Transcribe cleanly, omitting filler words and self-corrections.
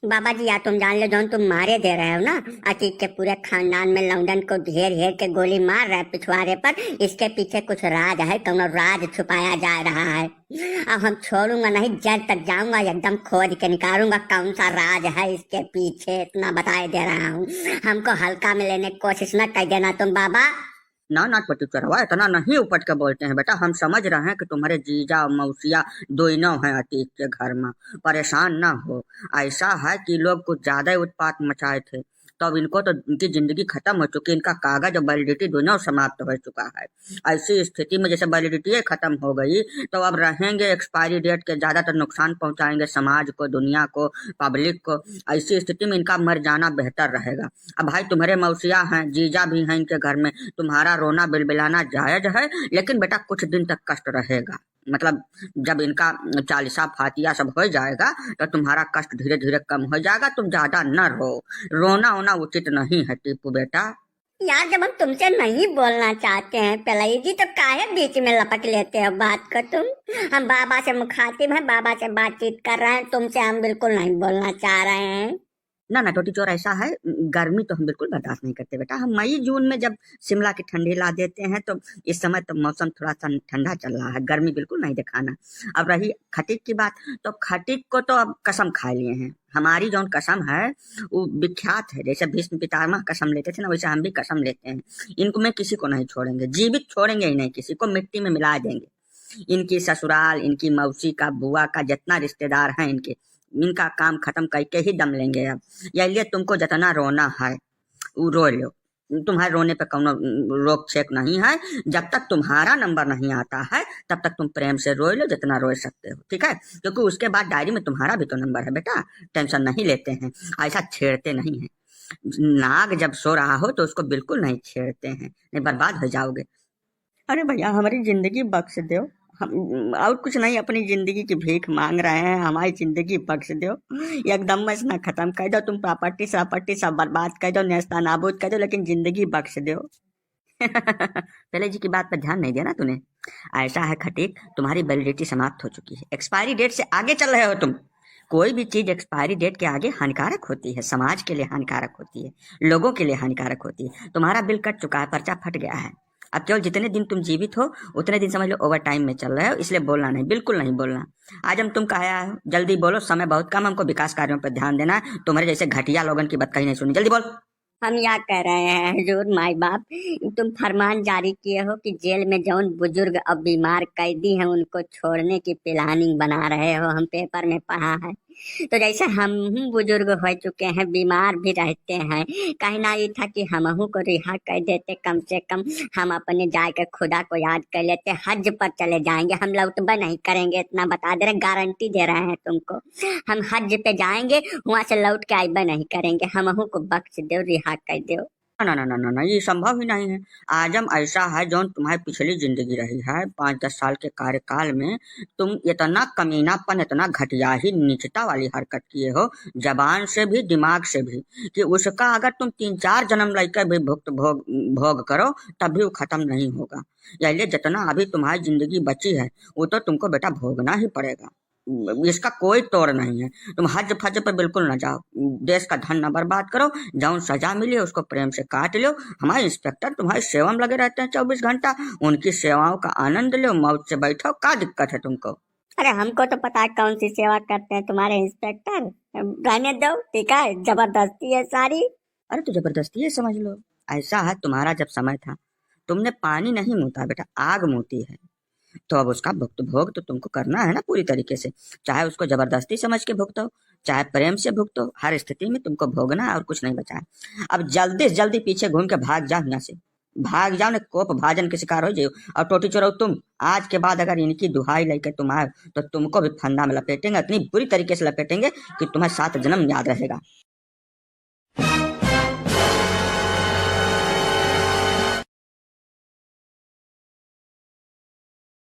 बाबा जी या तुम जान लो जौन तुम मारे दे रहे हो ना, अतीक के पूरे खानदान में लौंडन को घेर घेर के गोली मार रहे पिछवाड़े पर। इसके पीछे कुछ राज है, कौन राज छुपाया जा रहा है। अब हम छोड़ूंगा नहीं, जड़ तक जाऊंगा, एकदम खोद के निकालूंगा कौन सा राज है इसके पीछे। इतना बताए दे रहा हूँ, हमको हल्का में लेने की कोशिश न कर देना तुम बाबा। ना ना पति चढ़वा, इतना नहीं उपट के बोलते हैं बेटा। हम समझ रहे हैं कि तुम्हारे जीजा और मौसिया दोनों हैं अतीक के घर में। परेशान ना हो। ऐसा है कि लोग कुछ ज्यादा ही उत्पात मचाए थे, तो अब इनको तो इनकी जिंदगी खत्म हो चुकी, इनका कागज और वैलिडिटी दोनों समाप्त हो चुका है। ऐसी स्थिति में जैसे वैलिडिटी खत्म हो गई, तो अब रहेंगे एक्सपायरी डेट के, ज्यादातर नुकसान पहुंचाएंगे समाज को, दुनिया को, पब्लिक को। ऐसी स्थिति में इनका मर जाना बेहतर रहेगा। अब भाई तुम्हारे मौसिया हैं, जीजा भी हैं इनके घर में, तुम्हारा रोना बिलबिलाना जायज है, लेकिन बेटा कुछ दिन तक कष्ट रहेगा। मतलब जब इनका चालीसा फातिया सब हो जाएगा तो तुम्हारा कष्ट धीरे धीरे कम हो जाएगा। तुम ज्यादा न रो, रोना होना उचित नहीं है टीपू बेटा। यार जब हम तुमसे नहीं बोलना चाहते हैं पलाई जी, तो काहे बीच में लपक लेते हो बात को तुम। हम बाबा से मुखातिब हैं, बाबा से बातचीत कर रहे हैं, तुमसे हम बिल्कुल नहीं बोलना चाह रहे हैं। ना ना टोटी चोर, ऐसा है, गर्मी तो हम बिल्कुल बर्दाश्त नहीं करते बेटा। हम मई जून में जब शिमला की ठंडी ला देते हैं, तो इस समय तो मौसम थोड़ा सा ठंडा चल रहा है, गर्मी बिल्कुल नहीं दिखाना। अब रही खटीक की बात, तो खटीक को तो अब कसम खा लिए हैं। हमारी जो कसम है वो विख्यात है, जैसे भीष्म पितामह कसम लेते थे ना, वैसे हम भी कसम लेते हैं। इनको में किसी को नहीं छोड़ेंगे, जीवित छोड़ेंगे ही नहीं, किसी को मिट्टी में मिला देंगे। इनकी ससुराल, इनकी मौसी का, बुआ का, जितना रिश्तेदार है इनके, इनका काम खत्म करके ही दम लेंगे अब। या लिए तुमको जितना रोना है वो रो लो, तुम्हारे रोने पे कोनो रोक छेक नहीं है। जब तक तुम्हारा नंबर नहीं आता है तब तक तुम प्रेम से रो लो, जितना रो सकते हो, ठीक है। क्योंकि उसके बाद डायरी में तुम्हारा भी तो नंबर है बेटा। टेंशन नहीं लेते हैं, ऐसा छेड़ते नहीं है। नाग जब सो रहा हो तो उसको बिल्कुल नहीं छेड़ते हैं, नहीं बर्बाद हो जाओगे। अरे भैया हमारी जिंदगी बख्श दो। हम और कुछ नहीं, अपनी जिंदगी की भीख मांग रहे हैं, हमारी जिंदगी बख्श दो। एकदम बस ना खत्म कर दो, तुम प्रॉपर्टी प्रॉपर्टी सब बर्बाद कर दो, नेस्ता नाबूद कर दो, लेकिन जिंदगी बख्श दो। पहले जी की बात पर ध्यान नहीं दिया ना तूने। ऐसा है खटीक, तुम्हारी वैलिडिटी समाप्त हो चुकी है, एक्सपायरी डेट से आगे चल रहे हो तुम। कोई भी चीज एक्सपायरी डेट के आगे हानिकारक होती है, समाज के लिए हानिकारक होती है, लोगों के लिए हानिकारक होती है। तुम्हारा बिल कट चुका है, पर्चा फट गया है। अब केवल जितने दिन तुम जीवित हो उतने दिन समझ लो ओवर टाइम में चल रहे हो, इसलिए बोलना नहीं, बिल्कुल नहीं बोलना। आज हम तुम कहे आए हो, जल्दी बोलो, समय बहुत कम, हमको विकास कार्यों पर ध्यान देना है। तुम्हारे जैसे घटिया लोगन की बात कहीं नहीं सुनी, जल्दी बोल। हम या कह रहे हैं हजूर माई बाप, तुम फरमान जारी किए हो कि जेल में जौन बुजुर्ग अब बीमार कैदी हैं उनको छोड़ने की प्लानिंग बना रहे हो, हम पेपर में पढ़ा है। तो जैसे हम बुजुर्ग हो चुके हैं, बीमार भी रहते हैं, कहीं ना ये था कि हमहू को रिहा कर देते, कम से कम हम अपने जाके खुदा को याद कर लेते, हज पर चले जाएंगे, हम लौटबा नहीं करेंगे, इतना बता दे रहे, गारंटी दे रहे हैं तुमको। हम हज पे जाएंगे, वहां से लौट के आइबा नहीं करेंगे, हमहू को बख्श दो, रिहा कर दो। ना ना ना ना ना, ये संभव ही नहीं है। आजम ऐसा है जो तुम्हारी पिछली जिंदगी रही है, 5-10 साल के कार्यकाल में तुम इतना कमीनापन, इतना घटिया ही नीचता वाली हरकत किए हो, जबान से भी दिमाग से भी, कि उसका अगर तुम 3-4 जन्म लेकर भी भुक्त भोग भोग करो तब भी वो खत्म नहीं होगा। इसलिए जितना अभी तुम्हारी जिंदगी बची है वो तो तुमको बेटा भोगना ही पड़ेगा, इसका कोई तोड़ नहीं है। तुम हज फज पे बिल्कुल ना जाओ, देश का धन ना बर्बाद करो, जौन सजा मिली उसको प्रेम से काट लो। हमारे इंस्पेक्टर तुम्हारी सेवा में लगे रहते हैं 24 घंटा, उनकी सेवाओं का आनंद लो, मौज से बैठो, क्या दिक्कत है तुमको। अरे हमको तो पता है कौन सी सेवा करते हैं तुम्हारे इंस्पेक्टर, रहने दो, ठीक है, जबरदस्ती है सारी। अरे तो जबरदस्ती है समझ लो। ऐसा है, तुम्हारा जब समय था तुमने पानी नहीं मूता बेटा, आग मूती है, तो अब उसका भुगत भोग तो तुमको करना है ना पूरी तरीके से। चाहे उसको जबरदस्ती समझ के भुगतो, चाहे प्रेम से भुगतो, हर स्थिति में तुमको भोगना है और कुछ नहीं बचा है। अब जल्दी से जल्दी पीछे घूम के भाग जाओ यहाँ से, भाग जाओ, ने कोप भाजन के शिकार हो जाओ। और टोटी चोरो तुम, आज के बाद अगर इनकी दुहाई लेकर तुम आए तो तुमको भी फंदा में लपेटेंगे, इतनी बुरी तरीके से लपेटेंगे कि तुम्हें 7 जन्म याद रहेगा।